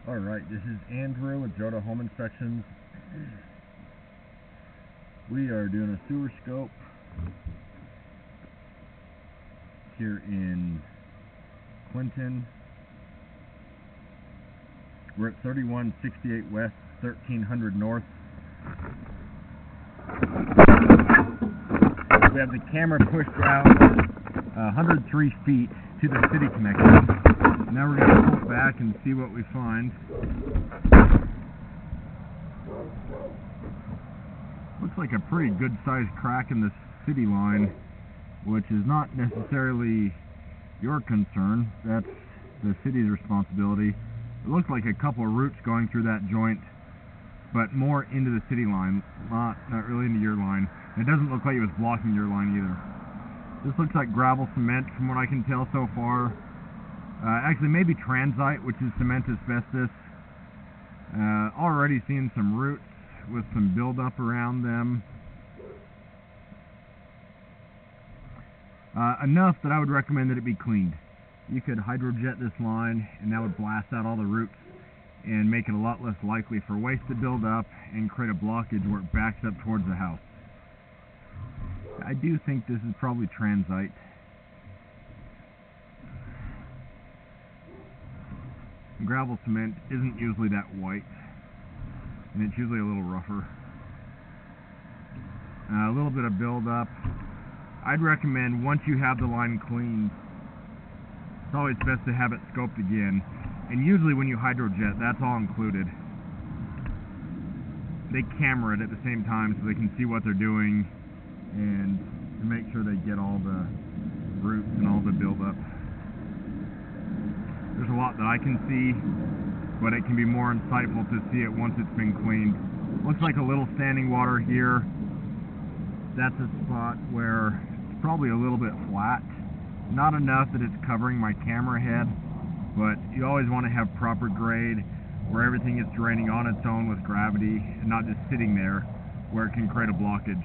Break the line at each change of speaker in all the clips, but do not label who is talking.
Alright, this is Andrew with Joda Home Inspections. We are doing a sewer scope here in Clinton. We're at 3168 West, 1300 North. We have the camera pushed out 103 feet to the city connection. Now we're going to pull it back and see what we find. Looks like a pretty good sized crack in the city line, which is not necessarily your concern. That's the city's responsibility. It looks like a couple of roots going through that joint, but more into the city line, not really into your line. It doesn't look like it was blocking your line either. This looks like gravel cement from what I can tell so far. Actually, maybe transite, which is cement asbestos. Already seeing some roots with some buildup around them. Enough that I would recommend that it be cleaned. You could hydrojet this line, and that would blast out all the roots and make it a lot less likely for waste to build up and create a blockage where it backs up towards the house. I do think this is probably transite. Gravel cement isn't usually that white, and it's usually a little rougher. A little bit of buildup. I'd recommend once you have the line cleaned, it's always best to have it scoped again. And usually when you hydrojet, that's all included. They camera it at the same time so they can see what they're doing and to make sure they get all the roots and all the buildup. There's a lot that I can see, but it can be more insightful to see it once it's been cleaned. Looks like a little standing water here. That's a spot where it's probably a little bit flat. Not enough that it's covering my camera head, but you always want to have proper grade where everything is draining on its own with gravity and not just sitting there where it can create a blockage.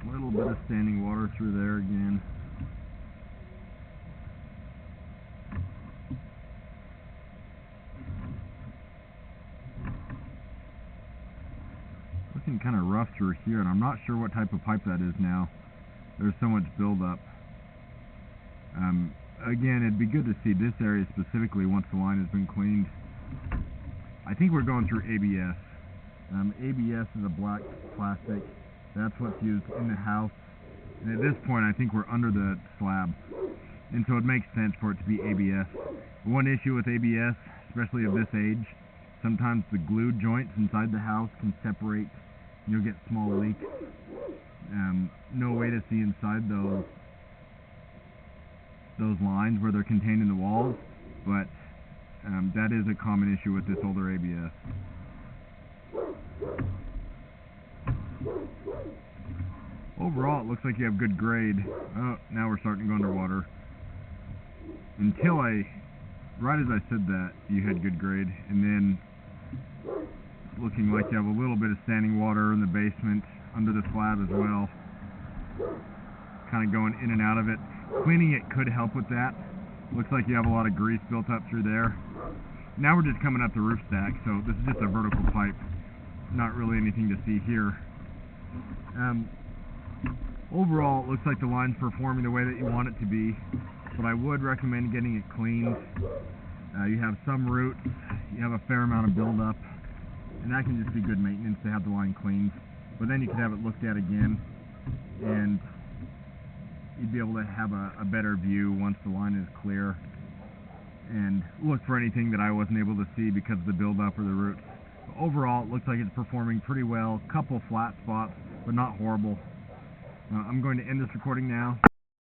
A little bit of standing water through there again. Looking kind of rough through here, and I'm not sure what type of pipe that is now. There's so much buildup. Again, it'd be good to see this area specifically once the line has been cleaned. I think we're going through ABS. ABS is a black plastic. That's what's used in the house. And at this point, I think we're under the slab. And so it makes sense for it to be ABS. One issue with ABS, especially of this age, sometimes the glue joints inside the house can separate. You'll get small leaks. No way to see inside those lines where they're contained in the walls, but that is a common issue with this older ABS. Overall, it looks like you have good grade. Oh, now we're starting to go underwater. Right as I said that, you had good grade, and then it's looking like you have a little bit of standing water in the basement under the slab as well. Kind of going in and out of it. Cleaning it could help with that. Looks like you have a lot of grease built up through there. Now we're just coming up the roof stack, so this is just a vertical pipe. Not really anything to see here. Overall, it looks like the line's performing the way that you want it to be, but I would recommend getting it cleaned. You have some roots, you have a fair amount of buildup, and that can just be good maintenance to have the line cleaned. But then you could have it looked at again, and you'd be able to have a better view once the line is clear. and look for anything that I wasn't able to see because of the build-up or the roots. But overall, it looks like it's performing pretty well. Couple flat spots, but not horrible. I'm going to end this recording now.